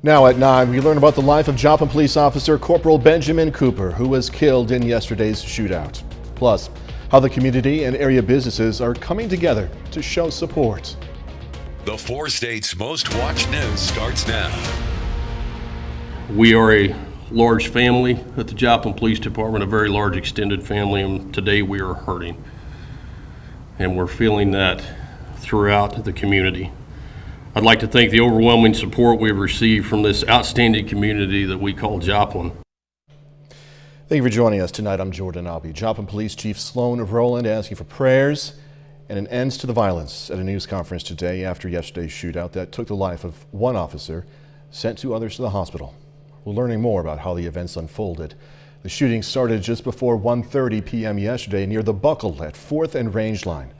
Now at 9, we learn about the life of Joplin police officer Corporal Benjamin Cooper, who was killed in yesterday's shootout. Plus, how the community and area businesses are coming together to show support. The 4 states' most watched news starts now. We are a large family at the Joplin Police Department, a very large extended family, and today we are hurting. And we're feeling that throughout the community. I'd like to thank the overwhelming support we've received from this outstanding community that we call Joplin. Thank you for joining us tonight. I'm Jordan Albee. Joplin Police Chief Sloan Rowland asking for prayers and an end to the violence at a news conference today after yesterday's shootout that took the life of one officer, sent 2 others to the hospital. We're learning more about how the events unfolded. The shooting started just before 1:30 p.m. yesterday near the Buckle at 4th and Range Line.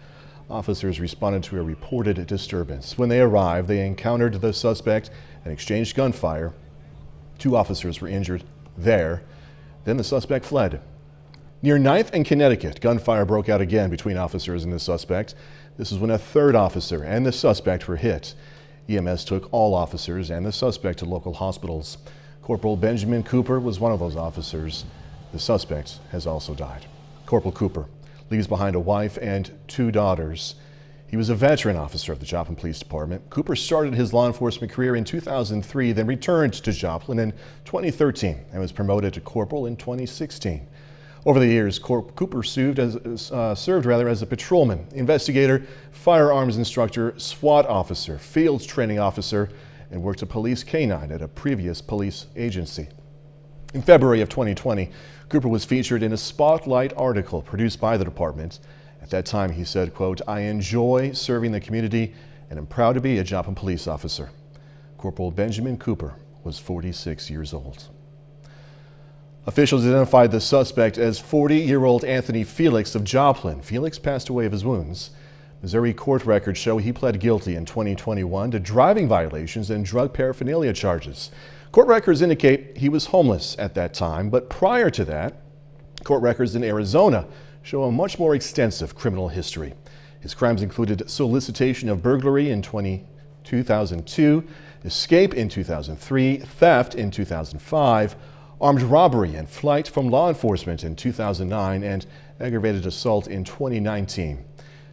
Officers responded to a reported disturbance. When they arrived, they encountered the suspect and exchanged gunfire. 2 officers were injured there. Then the suspect fled. Near 9th and Connecticut, gunfire broke out again between officers and the suspect. This is when a 3rd officer and the suspect were hit. EMS took all officers and the suspect to local hospitals. Corporal Benjamin Cooper was one of those officers. The suspect has also died. Corporal Cooper leaves behind a wife and 2 daughters. He was a veteran officer of the Joplin Police Department. Cooper started his law enforcement career in 2003, then returned to Joplin in 2013 and was promoted to corporal in 2016. Over the years, Cooper served as a patrolman, investigator, firearms instructor, SWAT officer, fields training officer, and worked a police canine at a previous police agency. In February of 2020, Cooper was featured in a Spotlight article produced by the department. At that time, he said, quote, "I enjoy serving the community and am proud to be a Joplin police officer." Corporal Benjamin Cooper was 46 years old. Officials identified the suspect as 40-year-old Anthony Felix of Joplin. Felix passed away of his wounds. Missouri court records show he pled guilty in 2021 to driving violations and drug paraphernalia charges. Court records indicate he was homeless at that time, but prior to that, court records in Arizona show a much more extensive criminal history. His crimes included solicitation of burglary in 2002, escape in 2003, theft in 2005, armed robbery and flight from law enforcement in 2009, and aggravated assault in 2019.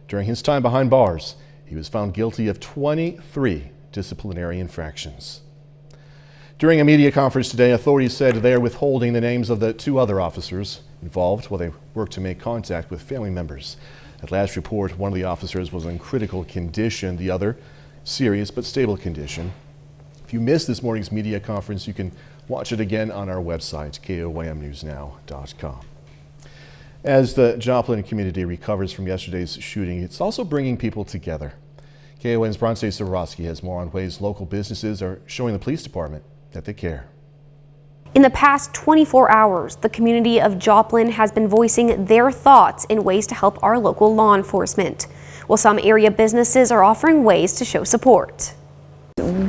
During his time behind bars, he was found guilty of 23 disciplinary infractions. During a media conference today, authorities said they are withholding the names of the 2 other officers involved while they work to make contact with family members. At last report, one of the officers was in critical condition, the other serious but stable condition. If you missed this morning's media conference, you can watch it again on our website, KOAMnewsnow.com. As the Joplin community recovers from yesterday's shooting, it's also bringing people together. KON's Bronte Zaworski has more on ways local businesses are showing the police department that they care. In the past 24 hours, the community of Joplin has been voicing their thoughts in ways to help our local law enforcement, while some area businesses are offering ways to show support.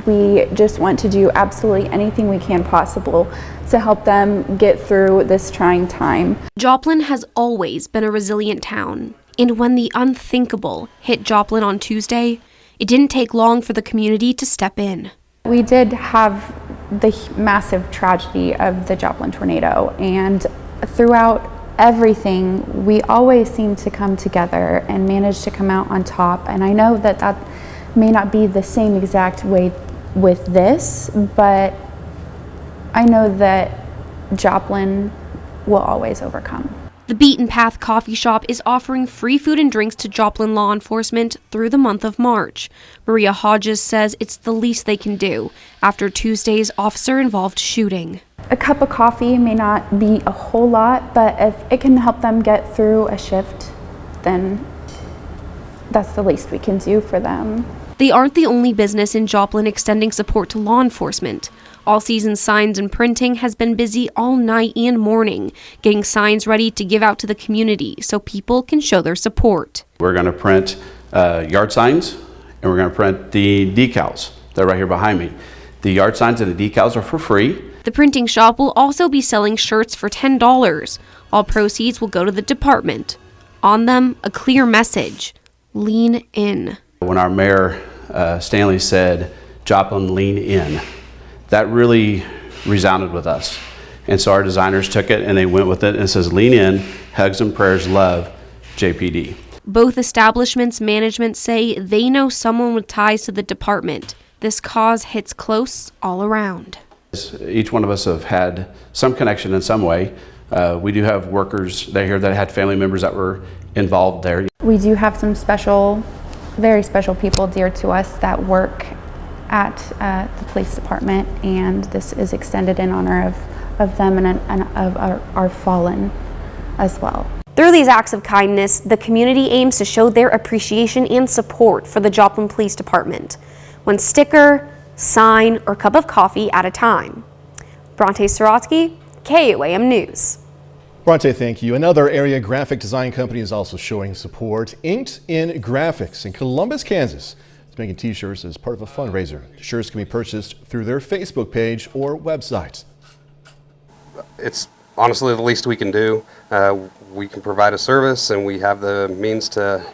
We just want to do absolutely anything we can possible to help them get through this trying time. Joplin has always been a resilient town, and when the unthinkable hit Joplin on Tuesday, it didn't take long for the community to step in. We did have the massive tragedy of the Joplin tornado, and throughout everything, we always seem to come together and manage to come out on top. And I know that that may not be the same exact way with this, but I know that Joplin will always overcome. The Beaten Path Coffee Shop is offering free food and drinks to Joplin law enforcement through the month of March. Maria Hodges says it's the least they can do after Tuesday's officer-involved shooting. A cup of coffee may not be a whole lot, but if it can help them get through a shift, then that's the least we can do for them. They aren't the only business in Joplin extending support to law enforcement. All Seasons Signs and Printing has been busy all night and morning, getting signs ready to give out to the community so people can show their support. We're going to print yard signs, and we're going to print the decals. They're right here behind me. The yard signs and the decals are for free. The printing shop will also be selling shirts for $10. All proceeds will go to the department. On them, a clear message: lean in. When our mayor, Stanley, said, "Joplin, lean in," that really resounded with us. And so our designers took it and they went with it, and it says, "Lean in, hugs and prayers, love, JPD." Both establishments' management say they know someone with ties to the department. This cause hits close all around. Each one of us have had some connection in some way. We do have workers that here that had family members that were involved there. We do have some special, very special people dear to us that work at the police department, and this is extended in honor of them and of our fallen as well. Through these acts of kindness, the community aims to show their appreciation and support for the Joplin Police Department. One sticker, sign, or cup of coffee at a time. Bronte Sorotsky, KOAM News. Bronte, thank you. Another area graphic design company is also showing support. Inked in Graphics in Columbus, Kansas. It's making t-shirts as part of a fundraiser. Shirts can be purchased through their Facebook page or website. It's honestly the least we can do. We can provide a service, and we have the means to,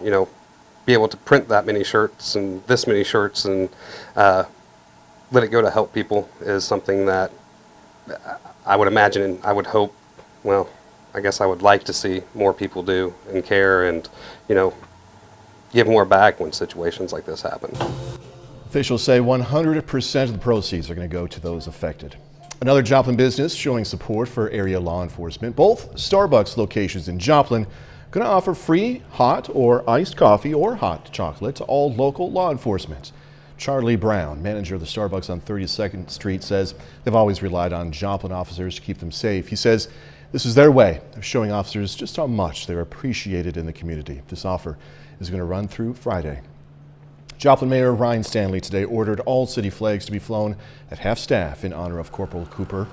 be able to print that many shirts and this many shirts and let it go to help people is something that I would imagine and I would hope, well, I guess I would like to see more people do and care and, give more back when situations like this happen. Officials say 100% of the proceeds are going to go to those affected. Another Joplin business showing support for area law enforcement. Both Starbucks locations in Joplin going to offer free hot or iced coffee or hot chocolate to all local law enforcement. Charlie Brown, manager of the Starbucks on 32nd Street, says they've always relied on Joplin officers to keep them safe. He says this is their way of showing officers just how much they're appreciated in the community. This offer is going to run through Friday. Joplin Mayor Ryan Stanley today ordered all city flags to be flown at half-staff in honor of Corporal Cooper.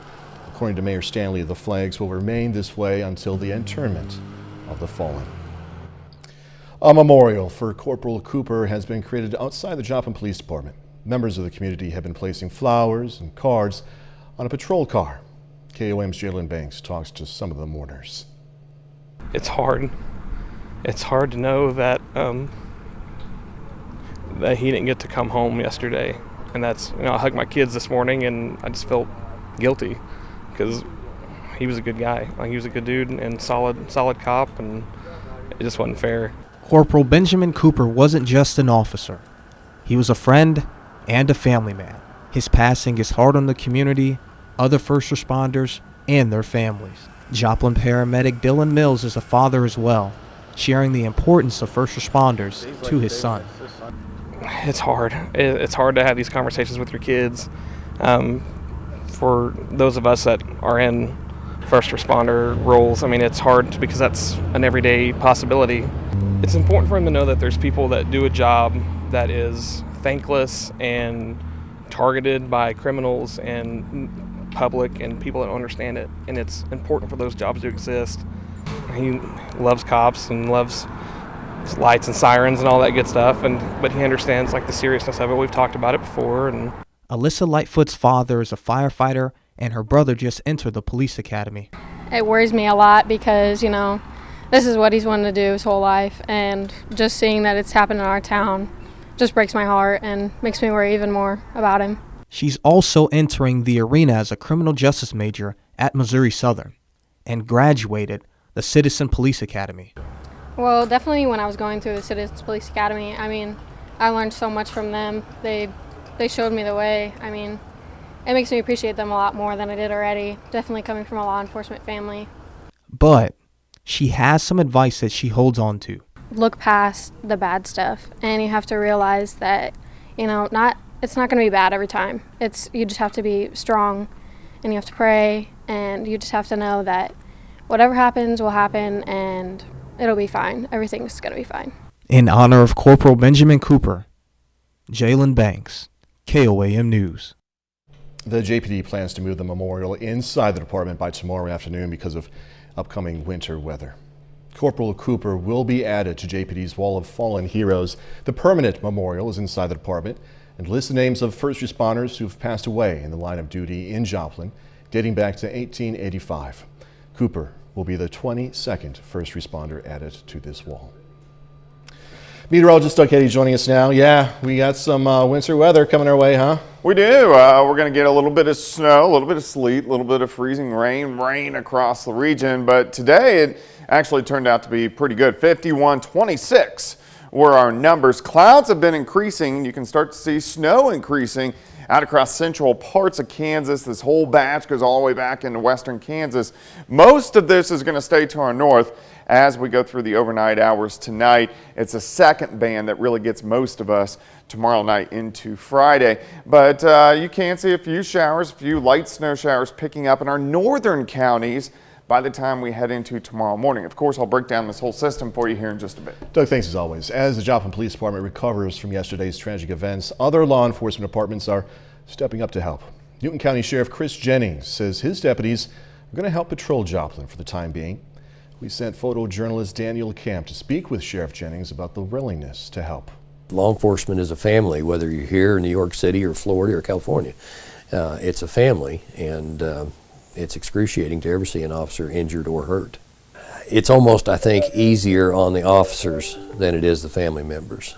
According to Mayor Stanley, the flags will remain this way until the interment of the fallen. A memorial for Corporal Cooper has been created outside the Joplin Police Department. Members of the community have been placing flowers and cards on a patrol car. KOM's JOPLIN Banks talks to some of the mourners. It's hard. It's hard to know that that he didn't get to come home yesterday, and that's I hugged my kids this morning, and I just felt guilty because he was a good guy. Like, he was a good dude and solid cop, and it just wasn't fair. Corporal Benjamin Cooper wasn't just an officer. He was a friend and a family man. His passing is hard on the community, other first responders, and their families. Joplin paramedic Dylan Mills is a father as well, sharing the importance of first responders to his son. It's hard. It's hard to have these conversations with your kids. For those of us that are in first responder roles, it's hard because that's an everyday possibility. It's important for them to know that there's people that do a job that is thankless and targeted by criminals and public and people that don't understand it. And it's important for those jobs to exist. He loves cops and loves lights and sirens and all that good stuff, but he understands the seriousness of it. We've talked about it before. And Alyssa Lightfoot's father is a firefighter, and her brother just entered the police academy. It worries me a lot because, this is what he's wanted to do his whole life, and just seeing that it's happened in our town just breaks my heart and makes me worry even more about him. She's also entering the arena as a criminal justice major at Missouri Southern and graduated the Citizen Police Academy. Well, definitely when I was going through the Citizens Police Academy, I learned so much from them. They showed me the way. It makes me appreciate them a lot more than I did already, definitely coming from a law enforcement family. But she has some advice that she holds on to. Look past the bad stuff, and you have to realize that, it's not going to be bad every time. You just have to be strong, and you have to pray, and you just have to know that whatever happens will happen, and it'll be fine. Everything's going to be fine. In honor of Corporal Benjamin Cooper, JOPLIN Banks, KOAM News. The JPD plans to move the memorial inside the department by tomorrow afternoon because of upcoming winter weather. Corporal Cooper will be added to JPD's Wall of Fallen Heroes. The permanent memorial is inside the department and lists the names of first responders who've passed away in the line of duty in Joplin, dating back to 1885. Cooper will be the 22nd first responder added to this wall. Meteorologist Doug Katie joining us now. Yeah, we got some winter weather coming our way, huh? We do. We're going to get a little bit of snow, a little bit of sleet, a little bit of freezing rain across the region. But today it actually turned out to be pretty good. 51-26 were our numbers. Clouds have been increasing. You can start to see snow increasing out across central parts of Kansas. This whole batch goes all the way back into western Kansas. Most of this is going to stay to our north as we go through the overnight hours tonight. It's a second band that really gets most of us tomorrow night into Friday. But you can see a few showers, a few light snow showers picking up in our northern counties by the time we head into tomorrow morning. Of course, I'll break down this whole system for you here in just a bit. Doug, thanks as always. As the Joplin Police Department recovers from yesterday's tragic events, other law enforcement departments are stepping up to help. Newton County Sheriff Chris Jennings says his deputies are going to help patrol Joplin for the time being. We sent photojournalist Daniel Camp to speak with Sheriff Jennings about the willingness to help. Law enforcement is a family, whether you're here in New York City or Florida or California. It's a family, and it's excruciating to ever see an officer injured or hurt. It's almost, I think, easier on the officers than it is the family members,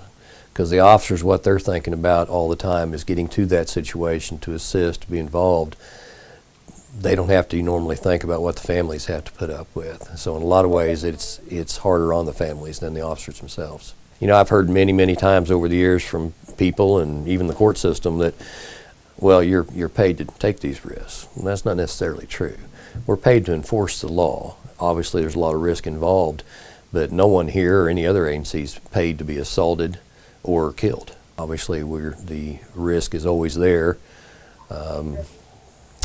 because the officers, what they're thinking about all the time is getting to that situation to assist, to be involved. They don't have to normally think about what the families have to put up with. So in a lot of ways, it's harder on the families than the officers themselves. You know, I've heard many times over the years from people and even the court system that, well, you're paid to take these risks. And that's not necessarily true. We're paid to enforce the law. Obviously, there's a lot of risk involved, but no one here or any other agency is paid to be assaulted or killed. Obviously, the risk is always there.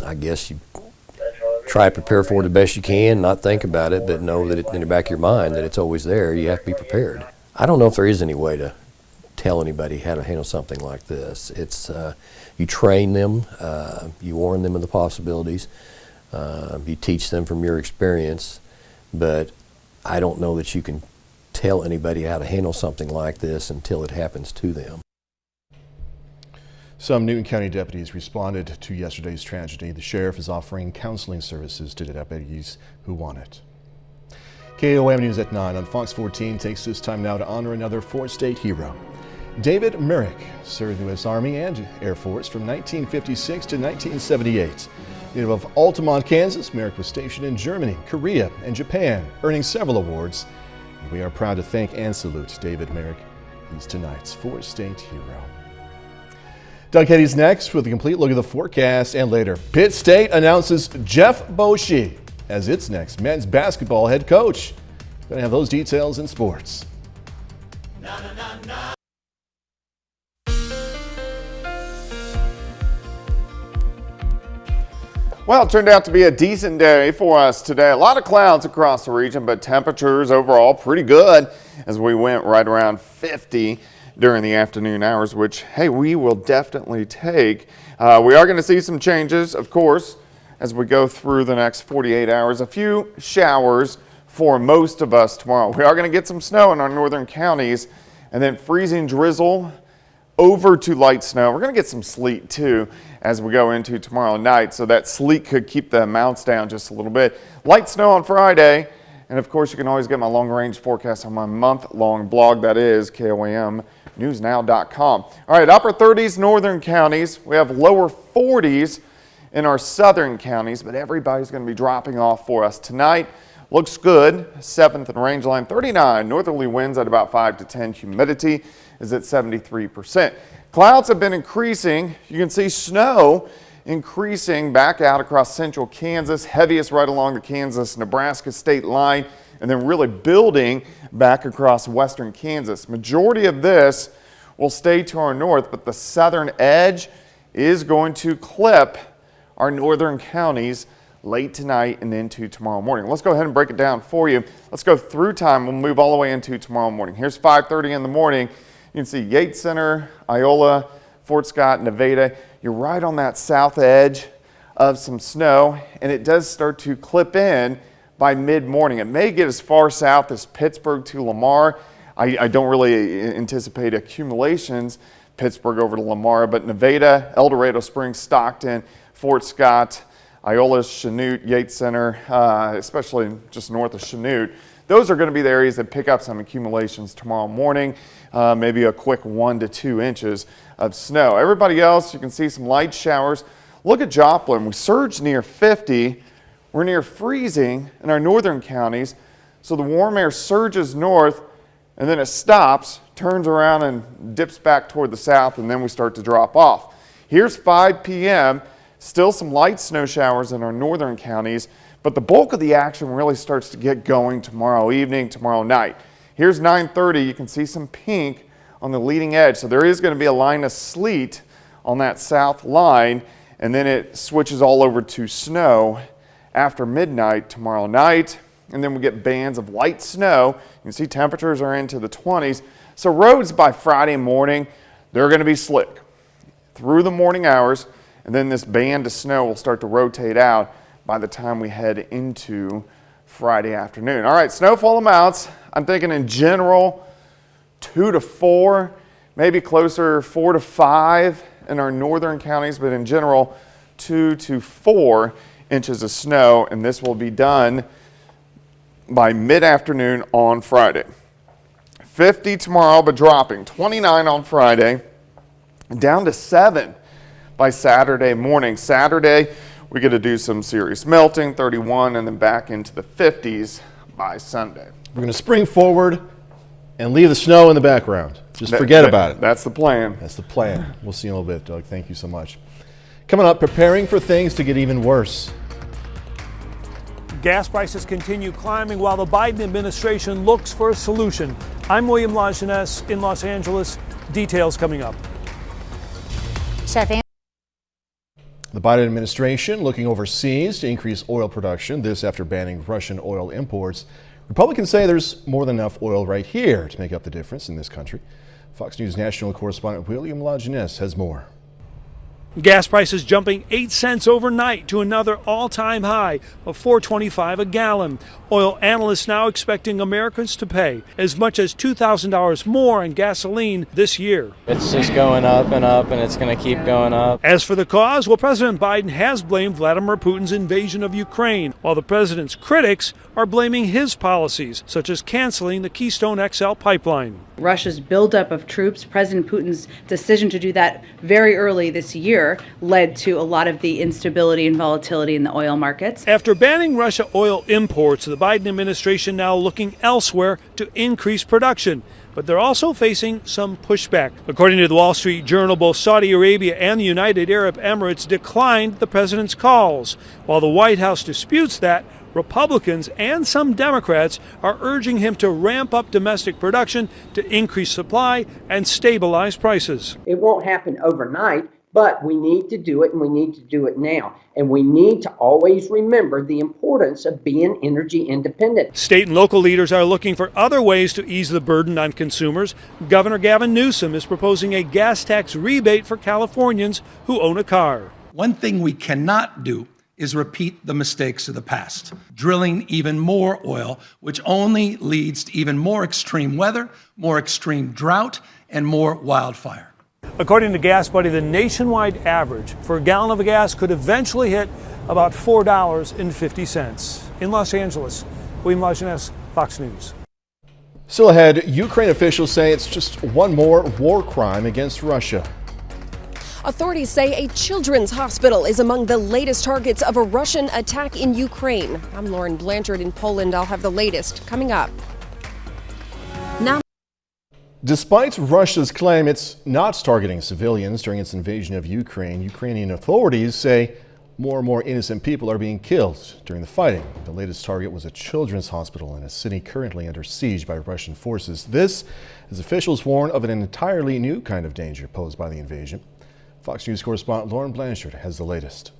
I guess you try to prepare for it the best you can, not think about it, but know that in the back of your mind that it's always there. You have to be prepared. I don't know if there is any way to tell anybody how to handle something like this. It's you train them, you warn them of the possibilities, you teach them from your experience, but I don't know that you can tell anybody how to handle something like this until it happens to them. Some Newton County deputies responded to yesterday's tragedy. The sheriff is offering counseling services to the deputies who want it. KOM News at 9 on Fox 14 takes this time now to honor another four-state hero. David Merrick served the U.S. Army and Air Force from 1956 to 1978. Native of Altamont, Kansas, Merrick was stationed in Germany, Korea, and Japan, earning several awards. And we are proud to thank and salute David Merrick. He's tonight's four-state hero. Doug Heddy's next with a complete look at the forecast, and later, Pitt State announces Jeff Boschee as its next men's basketball head coach. Going to have those details in sports. Well, it turned out to be a decent day for us today. A lot of clouds across the region, but temperatures overall pretty good as we went right around 50 during the afternoon hours, which, hey, we will definitely take. We are going to see some changes, of course, as we go through the next 48 hours. A few showers for most of us tomorrow. We are going to get some snow in our northern counties, and then freezing drizzle over to light snow. We're going to get some sleet too as we go into tomorrow night, so that sleet could keep the amounts down just a little bit. Light snow on Friday, and of course you can always get my long-range forecast on my month-long blog. That is KOAMnewsnow.com. All right, upper 30s northern counties. We have lower 40s in our southern counties, but everybody's going to be dropping off for us tonight. Looks good. 7th and rangeline 39. Northerly winds at about 5 to 10. Humidity is at 73%. Clouds have been increasing. You can see snow increasing back out across central Kansas, heaviest right along the Kansas-Nebraska state line, and then really building back across western Kansas. Majority of this will stay to our north, but the southern edge is going to clip our northern counties late tonight and into tomorrow morning. Let's go ahead and break it down for you. Let's go through time. We'll move all the way into tomorrow morning. Here's 5:30 in the morning. You can see Yates Center, Iola, Fort Scott, Nevada. You're right on that south edge of some snow, and it does start to clip in by mid-morning. It may get as far south as Pittsburgh to Lamar. I don't really anticipate accumulations Pittsburgh over to Lamar, but Nevada, El Dorado Springs, Stockton, Fort Scott, Iola, Chanute, Yates Center, especially just north of Chanute. those are going to be the areas that pick up some accumulations tomorrow morning, maybe a quick 1 to 2 inches of snow. Everybody else, you can see some light showers. Look at Joplin. We surged near 50. We're near freezing in our northern counties. So the warm air surges north, and then it stops, turns around and dips back toward the south, and then we start to drop off. Here's 5 p.m. Still some light snow showers in our northern counties, but the bulk of the action really starts to get going tomorrow evening, tomorrow night. Here's 9:30. You can see some pink on the leading edge. So there is going to be a line of sleet on that south line, and then it switches all over to snow after midnight tomorrow night. And then we get bands of light snow. You can see temperatures are into the 20s. So roads by Friday morning, they're going to be slick through the morning hours, and then this band of snow will start to rotate out by the time we head into Friday afternoon. All right, snowfall amounts, I'm thinking in general 2 to 4, maybe closer 4 to 5 in our northern counties, but in general 2 to 4 inches of snow, and this will be done by mid-afternoon on Friday. 50 tomorrow, but dropping. 29 on Friday, down to 7 by Saturday morning. Saturday, we get to do some serious melting, 31, and then back into the 50s by Sunday. We're going to spring forward and leave the snow in the background. Just forget about it. That's the plan. That's the plan. We'll see you in a little bit, Doug. Thank you so much. Coming up, preparing for things to get even worse. Gas prices continue climbing while the Biden administration looks for a solution. I'm William LaJeunesse in Los Angeles. Details coming up. The Biden administration looking overseas to increase oil production, this after banning Russian oil imports. Republicans say there's more than enough oil right here to make up the difference in this country. Fox News national correspondent William LaJeunesse has more. Gas prices jumping 8 cents overnight to another all-time high of $4.25 a gallon. Oil analysts now expecting Americans to pay as much as $2,000 more on gasoline this year. It's just going up, and it's going to keep going up. As for the cause, well, President Biden has blamed Vladimir Putin's invasion of Ukraine, while the president's critics are blaming his policies, such as canceling the Keystone XL pipeline. Russia's buildup of troops, President Putin's decision to do that very early this year, led to a lot of the instability and volatility in the oil markets. After banning Russia oil imports, the Biden administration now looking elsewhere to increase production. But they're also facing some pushback. According to the Wall Street Journal, both Saudi Arabia and the United Arab Emirates declined the president's calls. While the White House disputes that, Republicans and some Democrats are urging him to ramp up domestic production to increase supply and stabilize prices. It won't happen overnight, but we need to do it, and we need to do it now. And we need to always remember the importance of being energy independent. State and local leaders are looking for other ways to ease the burden on consumers. Governor Gavin Newsom is proposing a gas tax rebate for Californians who own a car. One thing we cannot do is repeat the mistakes of the past, drilling even more oil, which only leads to even more extreme weather, more extreme drought, and more wildfire. According to Gas Buddy, the nationwide average for a gallon of gas could eventually hit about $4.50. In Los Angeles, William LaJeunesse, Fox News. Still ahead, Ukraine officials say it's just one more war crime against Russia. Authorities say a children's hospital is among the latest targets of a Russian attack in Ukraine. I'm Lauren Blanchard in Poland. I'll have the latest coming up. Now, despite Russia's claim it's not targeting civilians during its invasion of Ukraine, Ukrainian authorities say more and more innocent people are being killed during the fighting. The latest target was a children's hospital in a city currently under siege by Russian forces. This, as officials warn of an entirely new kind of danger posed by the invasion. Fox News correspondent Lauren Blanchard has the latest.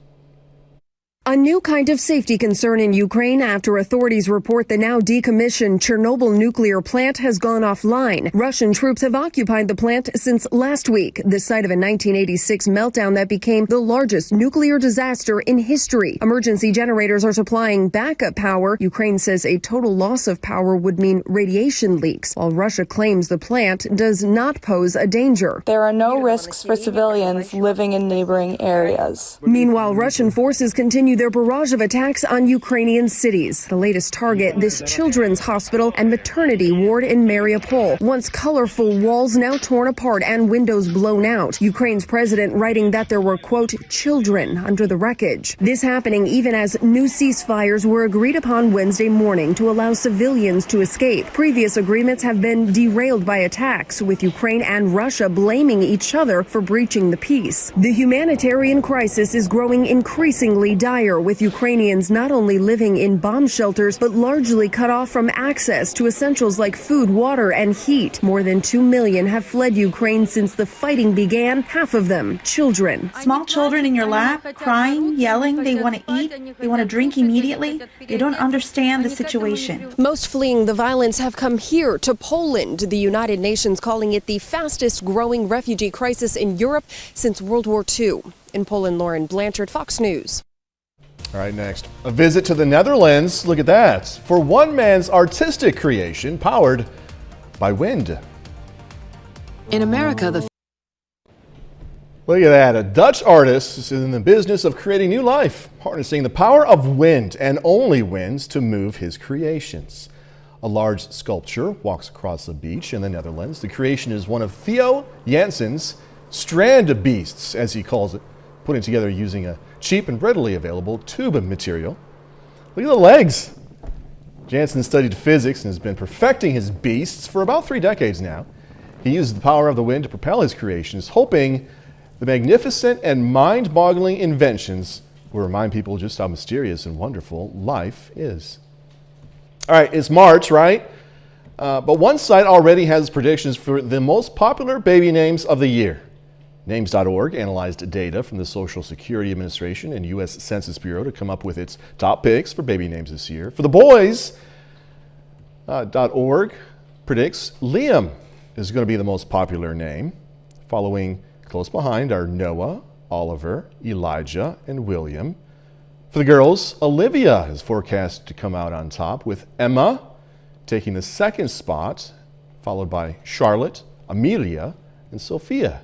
a new kind of safety concern in Ukraine after authorities report the now decommissioned Chernobyl nuclear plant has gone offline. Russian troops have occupied the plant since last week, the site of a 1986 meltdown that became the largest nuclear disaster in history. Emergency generators are supplying backup power. Ukraine says a total loss of power would mean radiation leaks, while Russia claims the plant does not pose a danger. There are no risks for civilians living in neighboring areas. Meanwhile, Russian forces continue continue their barrage of attacks on Ukrainian cities. The latest target, this children's hospital and maternity ward in Mariupol. Once colorful walls now torn apart and windows blown out. Ukraine's president writing that there were, quote, children under the wreckage. This happening even as new ceasefires were agreed upon Wednesday morning to allow civilians to escape. Previous agreements have been derailed by attacks, with Ukraine and Russia blaming each other for breaching the peace. The humanitarian crisis is growing increasingly dire, with Ukrainians not only living in bomb shelters, but largely cut off from access to essentials like food, water, and heat. More than 2 million have fled Ukraine since the fighting began, half of them children. Small children in your lap, crying, yelling, they want to eat, they want to drink immediately. They don't understand the situation. Most fleeing the violence have come here to Poland, the United Nations calling it the fastest growing refugee crisis in Europe since World War II. In Poland, Lauren Blanchard, Fox News. All right, next. A visit to the Netherlands. Look at that. For one man's artistic creation powered by wind. In America, Look at that. A Dutch artist is in the business of creating new life, harnessing the power of wind and only winds to move his creations. A large sculpture walks across the beach in the Netherlands. The creation is one of Theo Jansen's strand beasts, as he calls it, putting together using a cheap and readily available tube material. Look at the legs. Jansen studied physics and has been perfecting his beasts for about 3 decades now. He uses the power of the wind to propel his creations, hoping the magnificent and mind-boggling inventions will remind people just how mysterious and wonderful life is. All right, it's March, right? But one site already has predictions for the most popular baby names of the year. Names.org analyzed data from the Social Security Administration and U.S. Census Bureau to come up with its top picks for baby names this year. For the boys, .org predicts Liam is going to be the most popular name. Following close behind are Noah, Oliver, Elijah, and William. For the girls, Olivia is forecast to come out on top, with Emma taking the second spot, followed by Charlotte, Amelia, and Sophia.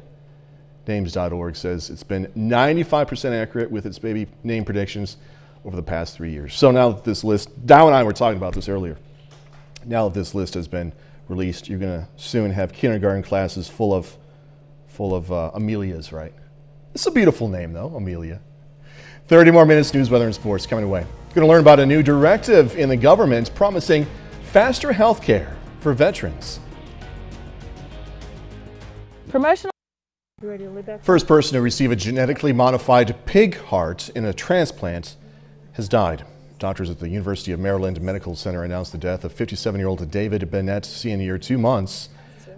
Names.org says it's been 95% accurate with its baby name predictions over the past 3 years. So now that this list, Dow and I were talking about this earlier, now that this list has been released, you're going to soon have kindergarten classes full of Amelias, right? It's a beautiful name, though, Amelia. 30 more minutes, news, weather, and sports coming away. You're going to learn about a new directive in the government promising faster health care for veterans. Promotional. First person to receive a genetically modified pig heart in a transplant has died. Doctors at the University of Maryland Medical Center announced the death of 57-year-old David Bennett Sr. 2 months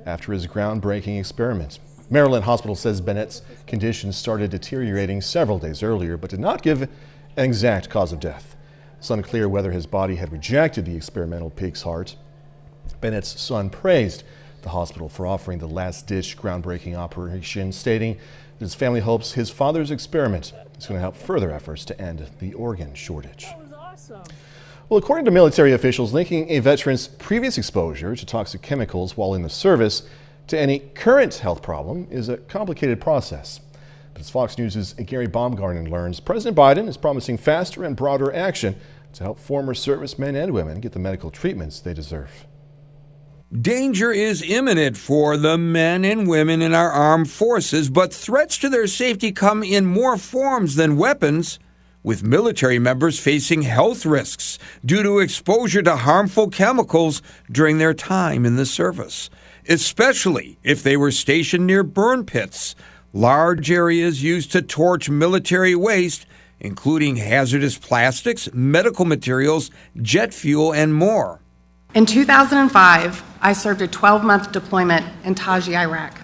after his groundbreaking experiment. Maryland Hospital says Bennett's condition started deteriorating several days earlier, but did not give an exact cause of death. It's unclear whether his body had rejected the experimental pig's heart. Bennett's son praised the hospital for offering the last-ditch groundbreaking operation, stating that his family hopes his father's experiment is going to help further efforts to end the organ shortage. Well, according to military officials, linking a veteran's previous exposure to toxic chemicals while in the service to any current health problem is a complicated process. But as Fox News' Gary Baumgarten learns, President Biden is promising faster and broader action to help former servicemen and women get the medical treatments they deserve. Danger is imminent for the men and women in our armed forces, but threats to their safety come in more forms than weapons, with military members facing health risks due to exposure to harmful chemicals during their time in the service, especially if they were stationed near burn pits, large areas used to torch military waste, including hazardous plastics, medical materials, jet fuel, and more. In 2005, I served a 12-month deployment in Taji, Iraq.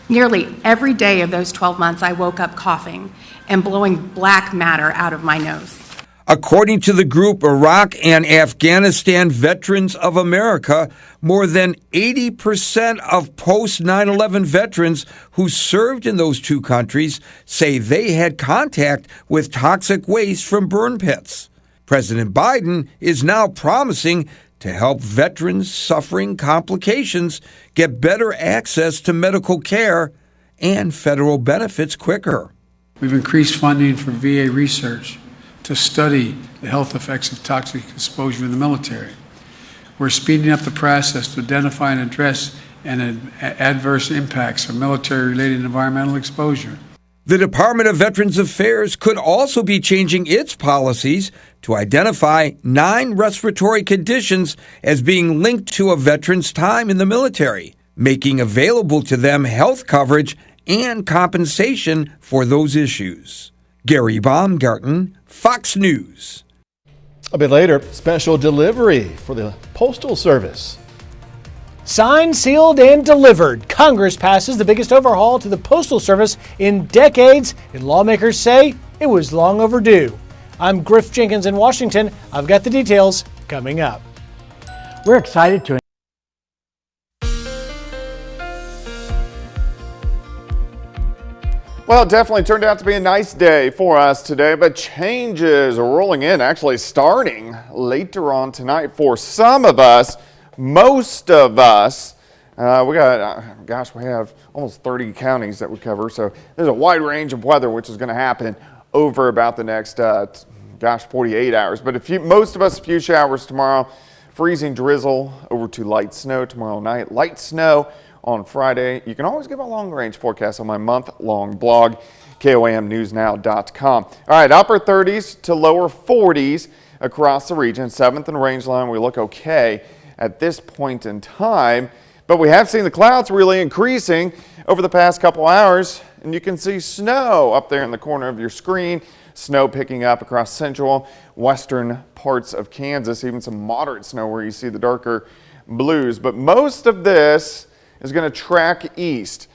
Nearly every day of those 12 months, I woke up coughing and blowing black matter out of my nose. According to the group Iraq and Afghanistan Veterans of America, more than 80% of post-9/11 veterans who served in those two countries say they had contact with toxic waste from burn pits. President Biden is now promising to help veterans suffering complications get better access to medical care and federal benefits quicker. We've increased funding for VA research to to study the health effects of toxic exposure in the military. We're speeding up the process to identify and address adverse impacts of military-related environmental exposure. The Department of Veterans Affairs could also be changing its policies to identify 9 respiratory conditions as being linked to a veteran's time in the military, making available to them health coverage and compensation for those issues. Gary Baumgarten, Fox News. A bit later, special delivery for the Postal Service. Signed, sealed, and delivered. Congress passes the biggest overhaul to the Postal Service in decades, and lawmakers say it was long overdue. I'm Griff Jenkins in Washington. I've got the details coming up. We're excited to Well, it definitely turned out to be a nice day for us today, but changes are rolling in, actually starting later on tonight for some of us. Most of us, we have almost 30 counties that we cover, so there's a wide range of weather which is going to happen over about the next, 48 hours. But most of us, a few showers tomorrow, freezing drizzle over to light snow tomorrow night, light snow on Friday. You can always get my long-range forecast on my month-long blog, KOAMnewsnow.com. All right, upper 30s to lower 40s across the region. 7th and Rangeline, we look okay at this point in time, but we have seen the clouds really increasing over the past couple hours, and you can see snow up there in the corner of your screen, snow picking up across central, western parts of Kansas, even some moderate snow where you see the darker blues, but most of this is going to track east.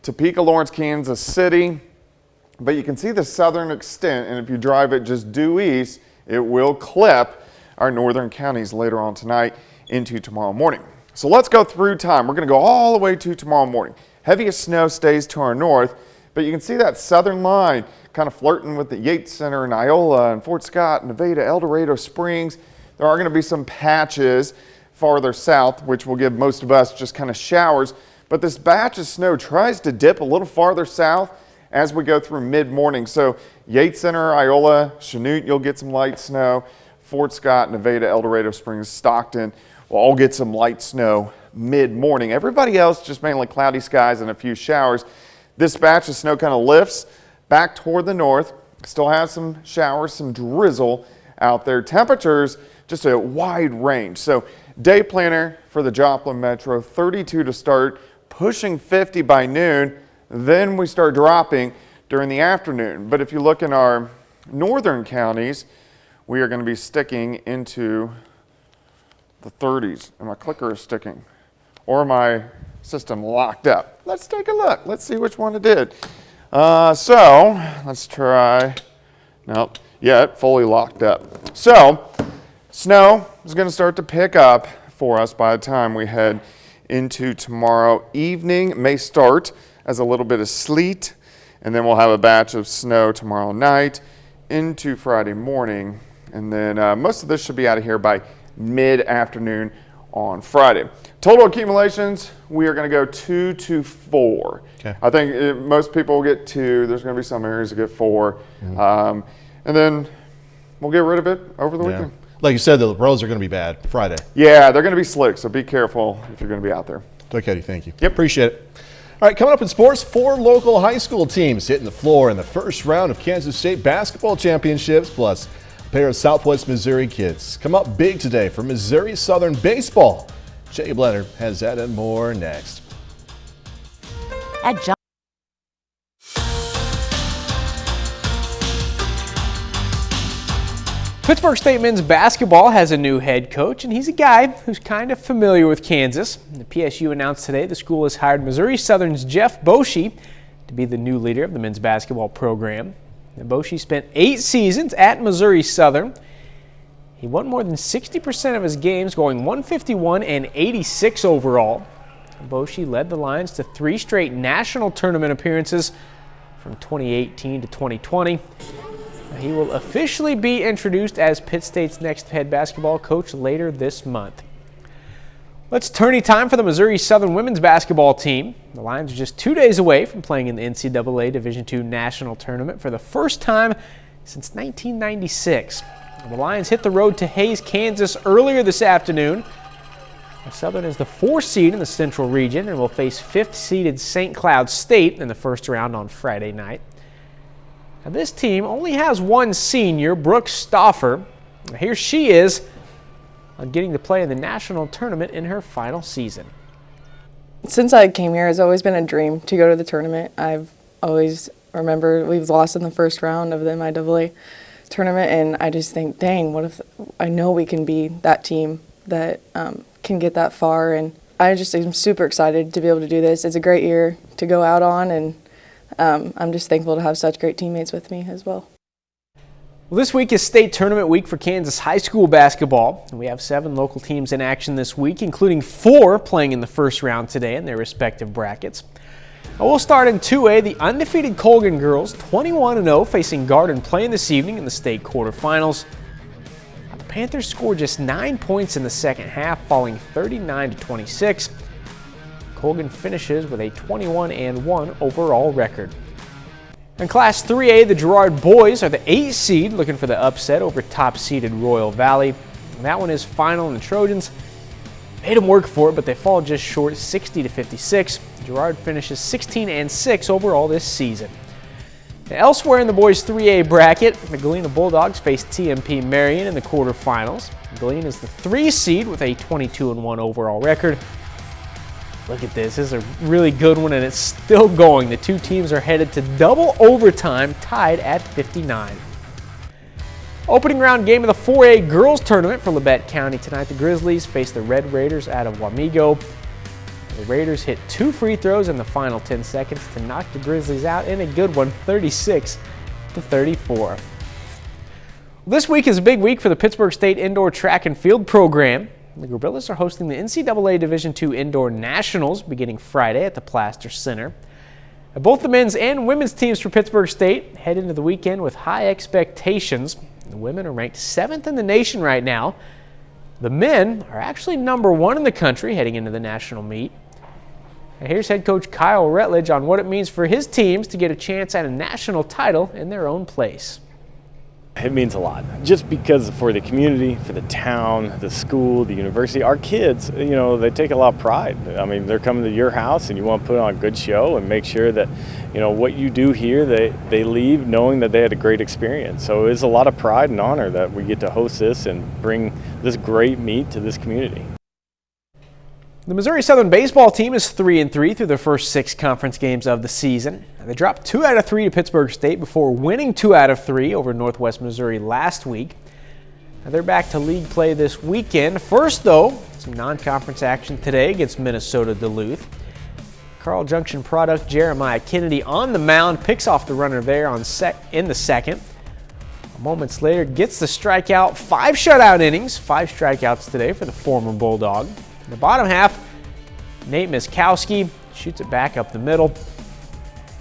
Topeka, Lawrence, Kansas City, but you can see the southern extent, and if you drive it just due east, it will clip our northern counties later on tonight into tomorrow morning. So let's go through time. We're going to go all the way to tomorrow morning. Heaviest snow stays to our north, but you can see that southern line kind of flirting with the Yates Center and Iola and Fort Scott, Nevada, El Dorado Springs. There are going to be some patches farther south, which will give most of us just kind of showers, but this batch of snow tries to dip a little farther south as we go through mid-morning. So Yates Center, Iola, Chanute, you'll get some light snow. Fort Scott, Nevada, El Dorado Springs, Stockton will all get some light snow mid-morning. Everybody else just mainly cloudy skies and a few showers. This batch of snow kind of lifts back toward the north. Still has some showers, some drizzle out there. Temperatures just a wide range. So day planner for the Joplin Metro, 32 to start, pushing 50 by noon. Then we start dropping during the afternoon. But if you look in our northern counties, we are going to be sticking into the 30s. And my clicker is sticking, or my system locked up. Let's take a look. Let's see which one it did. So let's try. Nope. Yeah, it fully locked up. So snow is going to start to pick up for us by the time we head into tomorrow evening. It may start as a little bit of sleet, and then we'll have a batch of snow tomorrow night into Friday morning. And then most of this should be out of here by mid-afternoon on Friday. Total accumulations, we are going to go 2 to 4. Okay. I think most people will get 2. There's going to be some areas that get 4. And then we'll get rid of it over the weekend. Like you said, the roads are going to be bad Friday. Yeah, they're going to be slick, so be careful if you're going to be out there. Okay, thank you. Yep, appreciate it. All right, coming up in sports, 4 local high school teams hitting the floor in the first round of Kansas State basketball championships, plus a pair of Southwest Missouri kids. Come up big today for Missouri Southern baseball. Jay Blenner has that and more next. Pittsburgh State men's basketball has a new head coach, and he's a guy who's kind of familiar with Kansas. The PSU announced today the school has hired Missouri Southern's Jeff Boschee to be the new leader of the men's basketball program. And Boschee spent 8 seasons at Missouri Southern. He won more than 60% of his games, going 151 and 86 overall. Boschee led the Lions to 3 straight national tournament appearances from 2018 to 2020. He will officially be introduced as Pitt State's next head basketball coach later this month. It's tourney time for the Missouri Southern women's basketball team. The Lions are just 2 days away from playing in the NCAA Division II National Tournament for the first time since 1996. The Lions hit the road to Hays, Kansas earlier this afternoon. Southern is the 4th seed in the Central region and will face 5th-seeded St. Cloud State in the first round on Friday night. Now, this team only has one senior, Brooke Stauffer. Here she is on getting to play in the national tournament in her final season. Since I came here, it's always been a dream to go to the tournament. I've always remembered we've lost in the first round of the MIAA tournament, and I just think, dang, what if I know we can be that team that can get that far, and I just am super excited to be able to do this. It's a great year to go out on, and I'm just thankful to have such great teammates with me as well. Well, this week is state tournament week for Kansas high school basketball, and we have 7 local teams in action this week, including 4 playing in the first round today in their respective brackets. Now, we'll start in 2A. The undefeated Colgan girls, 21-0, facing Garden playing this evening in the state quarterfinals. The Panthers scored just 9 points in the second half, falling 39-26. Colgan finishes with a 21-1 overall record. In Class 3A, the Girard boys are the 8th seed, looking for the upset over top-seeded Royal Valley. And that one is final, and the Trojans made them work for it, but they fall just short, 60-56. Girard finishes 16-6 overall this season. Now, elsewhere in the boys 3A bracket, the Galena Bulldogs face TMP Marion in the quarterfinals. Galena is the 3 seed with a 22-1 overall record. Look at this. This is a really good one, and it's still going. The 2 teams are headed to double overtime, tied at 59. Opening round game of the 4A girls tournament for Labette County tonight. The Grizzlies face the Red Raiders out of Wamego. The Raiders hit 2 free throws in the final 10 seconds to knock the Grizzlies out in a good one, 36-34. This week is a big week for the Pittsburgh State Indoor Track and Field program. The Gorillas are hosting the NCAA Division II Indoor Nationals beginning Friday at the Plaster Center. Both the men's and women's teams for Pittsburgh State head into the weekend with high expectations. The women are ranked 7th in the nation right now. The men are actually number 1 in the country heading into the national meet. Now, here's head coach Kyle Rutledge on what it means for his teams to get a chance at a national title in their own place. It means a lot, just because for the community, for the town, the school, the university, our kids, they take a lot of pride. I mean, they're coming to your house and you want to put on a good show and make sure that, what you do here, they leave knowing that they had a great experience. So it's a lot of pride and honor that we get to host this and bring this great meet to this community. The Missouri Southern baseball team is 3-3 through their first 6 conference games of the season. They dropped 2 out of 3 to Pittsburgh State before winning 2 out of 3 over Northwest Missouri last week. Now, they're back to league play this weekend. First, though, some non-conference action today against Minnesota Duluth. Carl Junction product Jeremiah Kennedy on the mound, picks off the runner there in the second. Moments later, gets the strikeout. 5 shutout innings, 5 strikeouts today for the former Bulldog. In the bottom half, Nate Miskowski shoots it back up the middle.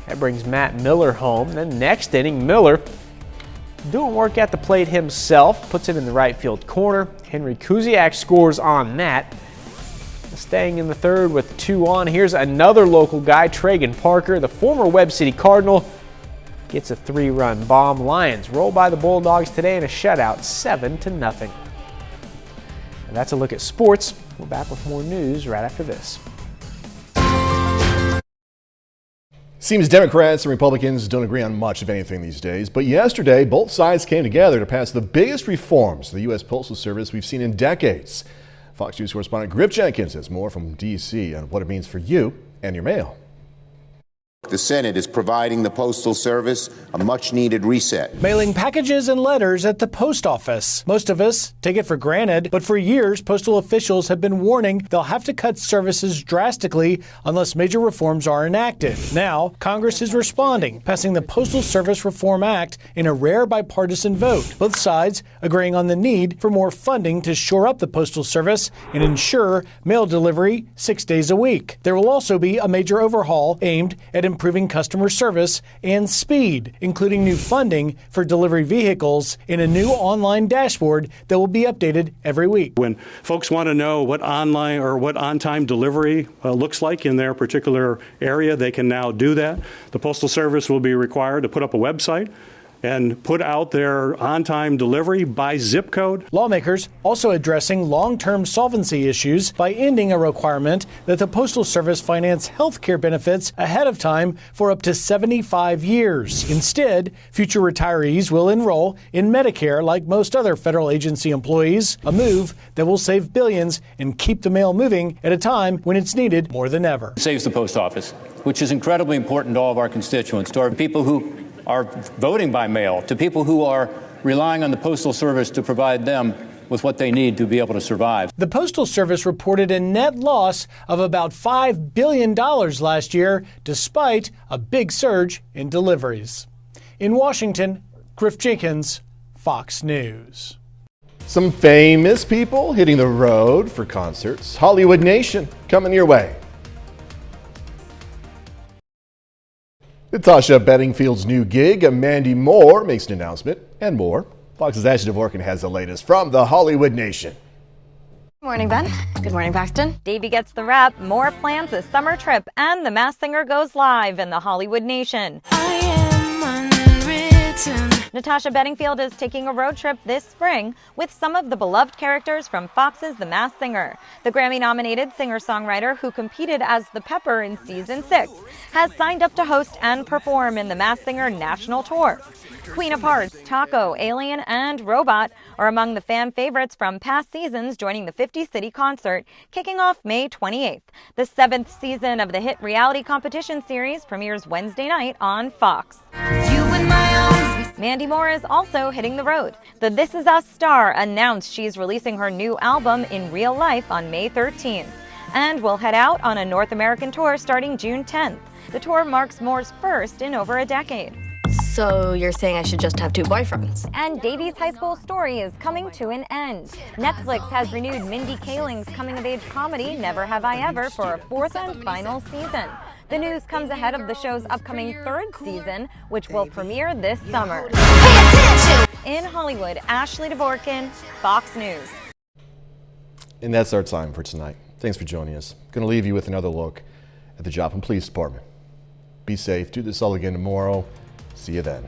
That brings Matt Miller home. Then next inning, Miller doing work at the plate himself, puts it in the right field corner. Henry Kuziak scores on that. Staying in the third with 2 on, here's another local guy, Tragan Parker, the former Webb City Cardinal, gets a 3-run bomb. Lions roll by the Bulldogs today in a shutout, 7-0. And that's a look at sports. We're back with more news right after this. Seems Democrats and Republicans don't agree on much of anything these days, but yesterday both sides came together to pass the biggest reforms to the U.S. Postal Service we've seen in decades. Fox News correspondent Griff Jenkins has more from D.C. on what it means for you and your mail. The Senate is providing the Postal Service a much-needed reset. Mailing packages and letters at the post office. Most of us take it for granted, but for years, postal officials have been warning they'll have to cut services drastically unless major reforms are enacted. Now, Congress is responding, passing the Postal Service Reform Act in a rare bipartisan vote. Both sides agreeing on the need for more funding to shore up the Postal Service and ensure mail delivery 6 days a week. There will also be a major overhaul aimed at improving customer service and speed, including new funding for delivery vehicles and a new online dashboard that will be updated every week. When folks want to know what online or what on-time delivery looks like in their particular area, they can now do that. The Postal Service will be required to put up a website and put out their on-time delivery by zip code. Lawmakers also addressing long-term solvency issues by ending a requirement that the Postal Service finance health care benefits ahead of time for up to 75 years. Instead, future retirees will enroll in Medicare like most other federal agency employees, a move that will save billions and keep the mail moving at a time when it's needed more than ever. It saves the post office, which is incredibly important to all of our constituents, to our people who are voting by mail, to people who are relying on the Postal Service to provide them with what they need to be able to survive. The Postal Service reported a net loss of about $5 billion last year, despite a big surge in deliveries. In Washington, Griff Jenkins, Fox News. Some famous people hitting the road for concerts. Hollywood Nation coming your way. Natasha Bedingfield's new gig, Mandy Moore, makes an announcement, and more. Fox's Ashley Dvorkin has the latest from the Hollywood Nation. Good morning, Ben. Good morning, Paxton. Davey gets the rep, Moore plans a summer trip, and The Masked Singer goes live in the Hollywood Nation. Natasha Bedingfield is taking a road trip this spring with some of the beloved characters from Fox's The Masked Singer. The Grammy-nominated singer-songwriter who competed as the Pepper in Season 6 has signed up to host and perform in the Masked Singer National Tour. Queen of Hearts, Taco, Alien, and Robot are among the fan favorites from past seasons joining the 50-city concert, kicking off May 28th. The 7th season of the hit reality competition series premieres Wednesday night on Fox. Mandy Moore is also hitting the road. The This Is Us star announced she's releasing her new album In Real Life on May 13th and will head out on a North American tour starting June 10th. The tour marks Moore's first in over a decade. So you're saying I should just have 2 boyfriends? And Davey's high school story is coming to an end. Netflix has renewed Mindy Kaling's coming-of-age comedy Never Have I Ever for a 4th and final season. The news comes ahead of the show's upcoming 3rd season, which will premiere this summer. In Hollywood, Ashley Dvorkin, Fox News. And that's our time for tonight. Thanks for joining us. Going to leave you with another look at the Joplin Police Department. Be safe. Do this all again tomorrow. See you then.